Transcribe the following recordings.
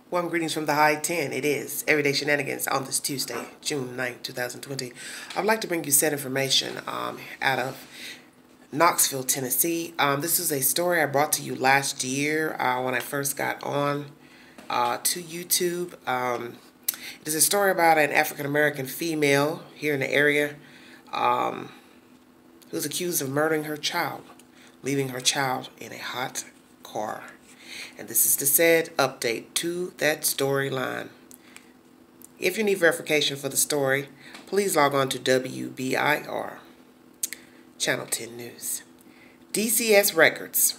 Warm greetings from the High 10. It is Everyday Shenanigans on this Tuesday, June 9th, 2020. I'd like to bring you sad information out of Knoxville, Tennessee. This is a story I brought to you last year when I first got on to YouTube. It is a story about an African-American female here in the area who's accused of murdering her child, leaving her child in a hot car. And this is the said update to that storyline. If you need verification for the story, please log on to WBIR, Channel 10 News. DCS Records.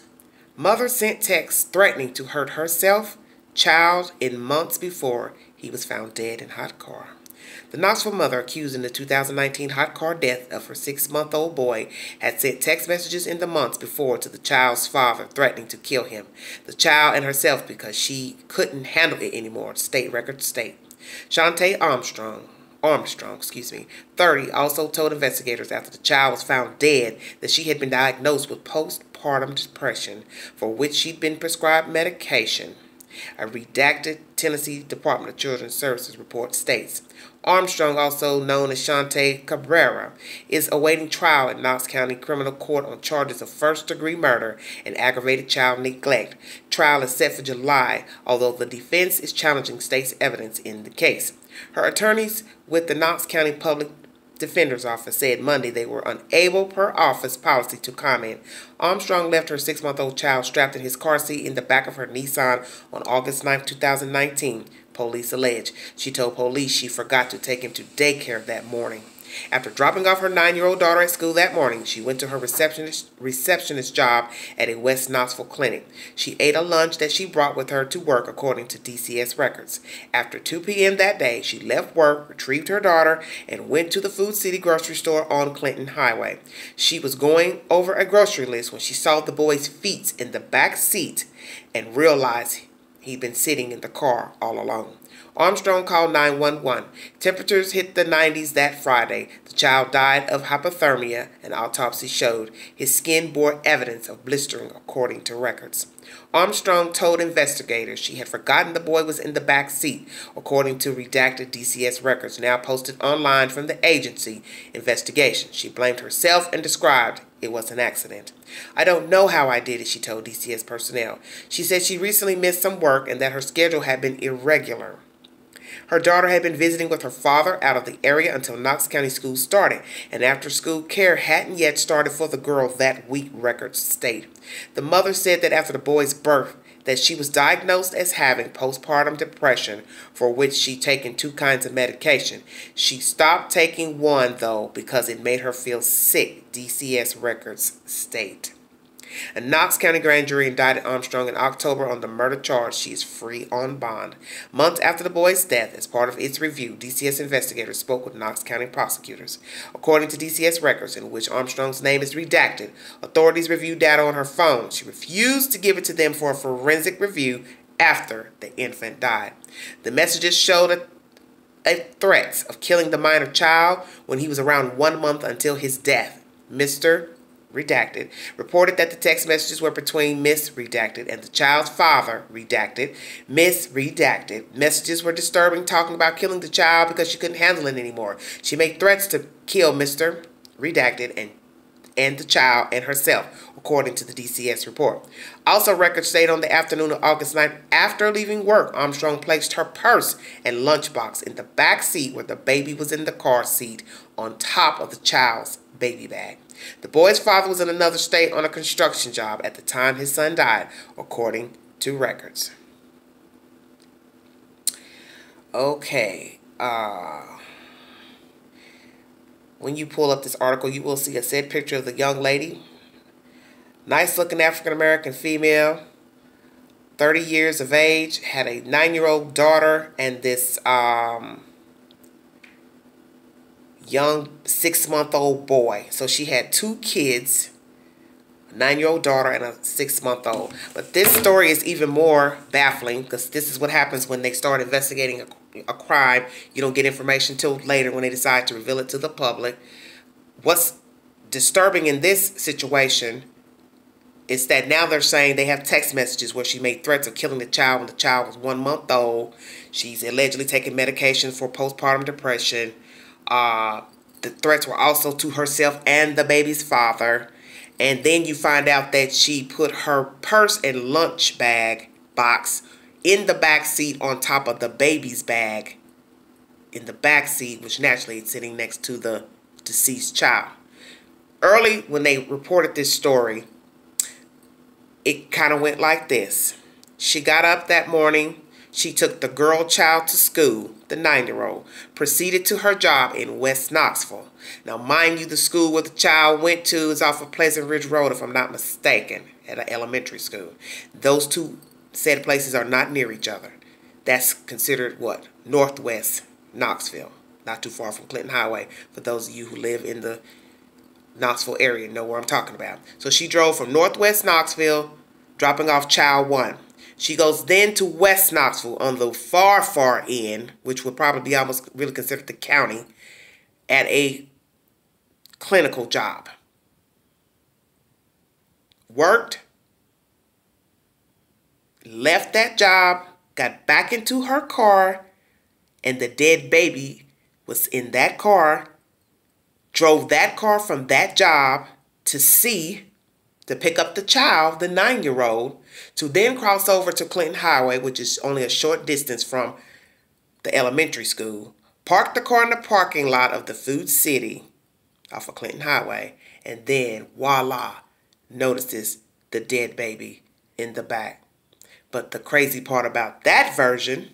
Mother sent text threatening to hurt herself, child in months before he was found dead in hot car. The Knoxville mother accused in the 2019 hot car death of her 6-month-old boy had sent text messages in the months before to the child's father threatening to kill him, the child and herself because she couldn't handle it anymore, state records state. Shantae Armstrong, 30, also told investigators after the child was found dead that she had been diagnosed with postpartum depression for which she'd been prescribed medication. A redacted Tennessee Department of Children's Services report states. Armstrong, also known as Shantae Cabrera, is awaiting trial in Knox County Criminal Court on charges of first-degree murder and aggravated child neglect. Trial is set for July, although the defense is challenging state's evidence in the case. Her attorneys with the Knox County Public Defender's Office said Monday they were unable, per office policy, to comment. Armstrong left her 6-month-old child strapped in his car seat in the back of her Nissan on August 9, 2019, police allege. She told police she forgot to take him to daycare that morning. After dropping off her 9-year-old daughter at school that morning, she went to her receptionist job at a West Knoxville clinic. She ate a lunch that she brought with her to work, according to DCS records. After 2 p.m. that day, she left work, retrieved her daughter, and went to the Food City grocery store on Clinton Highway. She was going over a grocery list when she saw the boy's feet in the back seat and realized he'd been sitting in the car all alone. Armstrong called 911. Temperatures hit the 90s that Friday. The child died of hypothermia, an autopsy showed. His skin bore evidence of blistering, according to records. Armstrong told investigators she had forgotten the boy was in the back seat, according to redacted DCS records now posted online from the agency investigation. She blamed herself and described it was an accident. I don't know how I did it, she told DCS personnel. She said she recently missed some work and that her schedule had been irregular. Her daughter had been visiting with her father out of the area until Knox County School started, and after-school care hadn't yet started for the girl that week, records state. The mother said that after the boy's birth, that she was diagnosed as having postpartum depression, for which she'd taken 2 kinds of medication. She stopped taking one, though, because it made her feel sick, DCS records state. A Knox County grand jury indicted Armstrong in October on the murder charge. She is free on bond. Months after the boy's death, as part of its review, DCS investigators spoke with Knox County prosecutors. According to DCS records, in which Armstrong's name is redacted, authorities reviewed data on her phone. She refused to give it to them for a forensic review after the infant died. The messages showed a threat of killing the minor child when he was around 1 month until his death. Mr. Redacted, reported that the text messages were between Miss Redacted and the child's father, Redacted. Miss Redacted. Messages were disturbing, talking about killing the child because she couldn't handle it anymore. She made threats to kill Mr. Redacted and the child and herself, according to the DCS report. Also, records state on the afternoon of August 9th, after leaving work, Armstrong placed her purse and lunchbox in the back seat where the baby was in the car seat on top of the child's baby bag. The boy's father was in another state on a construction job at the time his son died, according to records. Okay. When you pull up this article, you will see a said picture of the young lady. Nice-looking African-American female, 30 years of age, had a 9-year-old daughter and this young 6-month-old boy. So she had 2 kids, a 9-year-old daughter and a 6-month-old. But this story is even more baffling because this is what happens when they start investigating a crime. You don't get information until later when they decide to reveal it to the public. What's disturbing in this situation It's that now they're saying they have text messages where she made threats of killing the child when the child was 1 month old. She's allegedly taking medication for postpartum depression. The threats were also to herself and the baby's father. And then you find out that she put her purse and lunch bag box in the back seat on top of the baby's bag in the back seat, which naturally is sitting next to the deceased child. Early when they reported this story, it kind of went like this. She got up that morning. She took the girl child to school, the 9-year-old, proceeded to her job in West Knoxville. Now, mind you, the school where the child went to is off of Pleasant Ridge Road, if I'm not mistaken, at an elementary school. Those two said places are not near each other. That's considered what? Northwest Knoxville, not too far from Clinton Highway. For those of you who live in the Knoxville area, know where I'm talking about. So she drove from Northwest Knoxville, dropping off child 1. She goes then to West Knoxville on the far, far end, which would probably be almost really considered the county, at a clinical job. Worked, left that job, got back into her car, and the dead baby was in that car, drove that car from that job to pick up the child, the 9-year-old, to then cross over to Clinton Highway, which is only a short distance from the elementary school, park the car in the parking lot of the Food City off of Clinton Highway, and then voila, notices the dead baby in the back. But the crazy part about that version,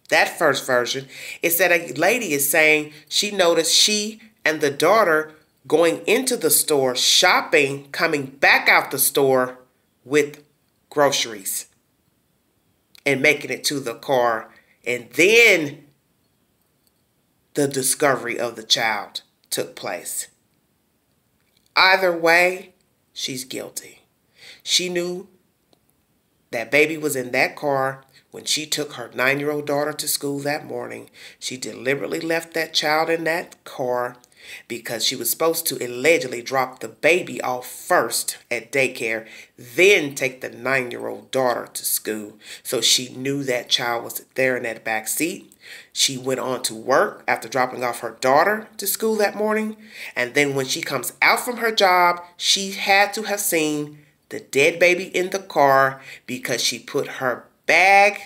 that first version, is that a lady is saying she noticed she and the daughter going into the store, shopping, coming back out the store with groceries and making it to the car. And then the discovery of the child took place. Either way, she's guilty. She knew that baby was in that car when she took her 9-year-old daughter to school that morning. She deliberately left that child in that car because she was supposed to allegedly drop the baby off first at daycare, then take the 9-year-old daughter to school. So she knew that child was there in that back seat. She went on to work after dropping off her daughter to school that morning. And then when she comes out from her job, she had to have seen the dead baby in the car because she put her bag,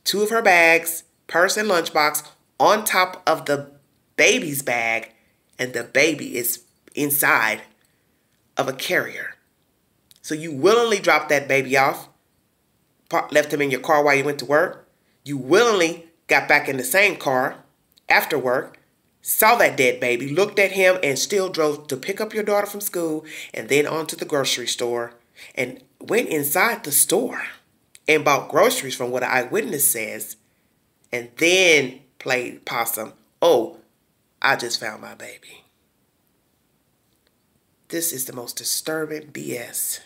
2 of her bags, purse and lunchbox, on top of the baby's bag, and the baby is inside of a carrier. So you willingly dropped that baby off, left him in your car while you went to work. You willingly got back in the same car after work, saw that dead baby, looked at him, and still drove to pick up your daughter from school and then on to the grocery store and went inside the store and bought groceries from what an eyewitness says, and then played possum. Oh, I just found my baby. This is the most disturbing BS.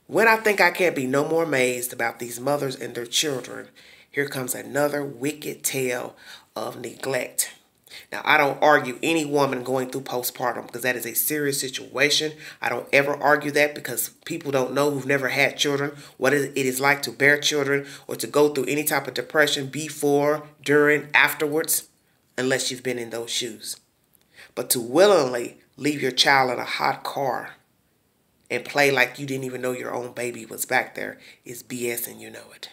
When I think I can't be no more amazed about these mothers and their children, here comes another wicked tale of neglect. Now, I don't argue any woman going through postpartum because that is a serious situation. I don't ever argue that because people don't know who've never had children what it is like to bear children or to go through any type of depression before, during, afterwards, unless you've been in those shoes. But to willingly leave your child in a hot car and play like you didn't even know your own baby was back there is BS, and you know it.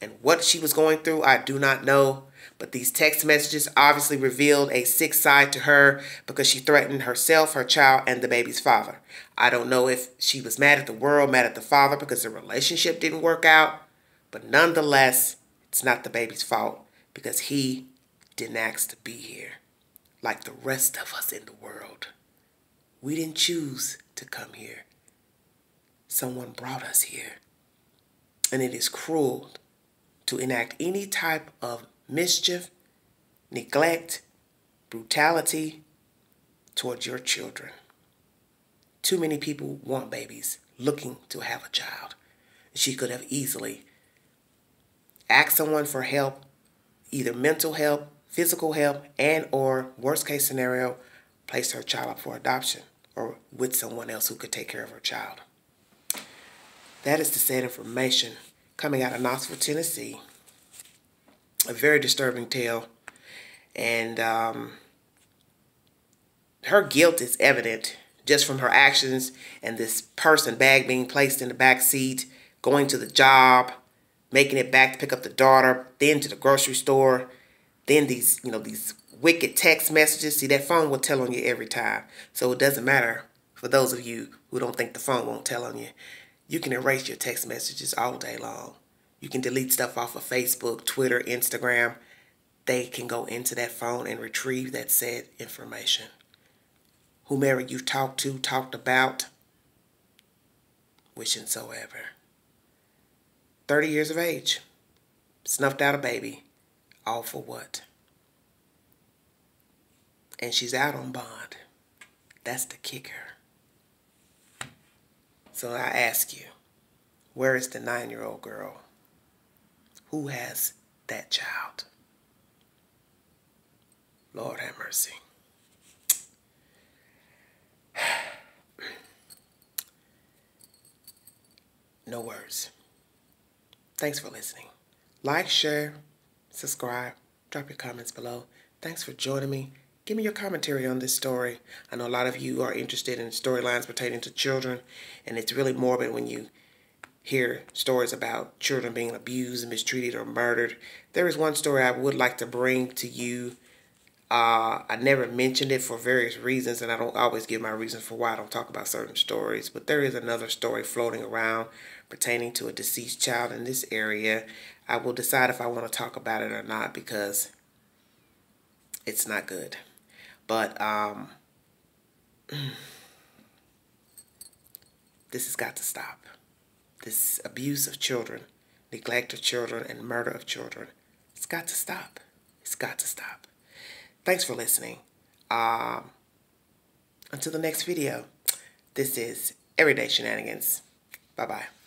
And what she was going through, I do not know. But these text messages obviously revealed a sick side to her because she threatened herself, her child, and the baby's father. I don't know if she was mad at the world, mad at the father because the relationship didn't work out. But nonetheless, it's not the baby's fault because he didn't ask to be here like the rest of us in the world. We didn't choose to come here. Someone brought us here. And it is cruel to enact any type of mischief, neglect, brutality towards your children. Too many people want babies looking to have a child. She could have easily asked someone for help, either mental help, physical help, and or worst case scenario, place her child up for adoption or with someone else who could take care of her child. That is the sad information coming out of Knoxville, Tennessee. A very disturbing tale. And her guilt is evident just from her actions and this person bag being placed in the back seat, going to the job, making it back to pick up the daughter, then to the grocery store, then these wicked text messages. See, that phone will tell on you every time. So it doesn't matter for those of you who don't think the phone won't tell on you. You can erase your text messages all day long. You can delete stuff off of Facebook, Twitter, Instagram. They can go into that phone and retrieve that said information. Whomever you talked to, talked about, wishingsoever. 30 years of age, snuffed out a baby, all for what? And she's out on bond. That's the kicker. So I ask you, where is the 9-year-old girl? Who has that child? Lord have mercy. No words. Thanks for listening. Like, share, subscribe, drop your comments below. Thanks for joining me. Give me your commentary on this story. I know a lot of you are interested in storylines pertaining to children, and it's really morbid when you hear stories about children being abused, mistreated, or murdered. There is one story I would like to bring to you. I never mentioned it for various reasons, and I don't always give my reasons for why I don't talk about certain stories. But there is another story floating around pertaining to a deceased child in this area. I will decide if I want to talk about it or not because it's not good. But this has got to stop. This abuse of children, neglect of children, and murder of children. It's got to stop. It's got to stop. Thanks for listening. Until the next video, this is Everyday Shenanigans. Bye-bye.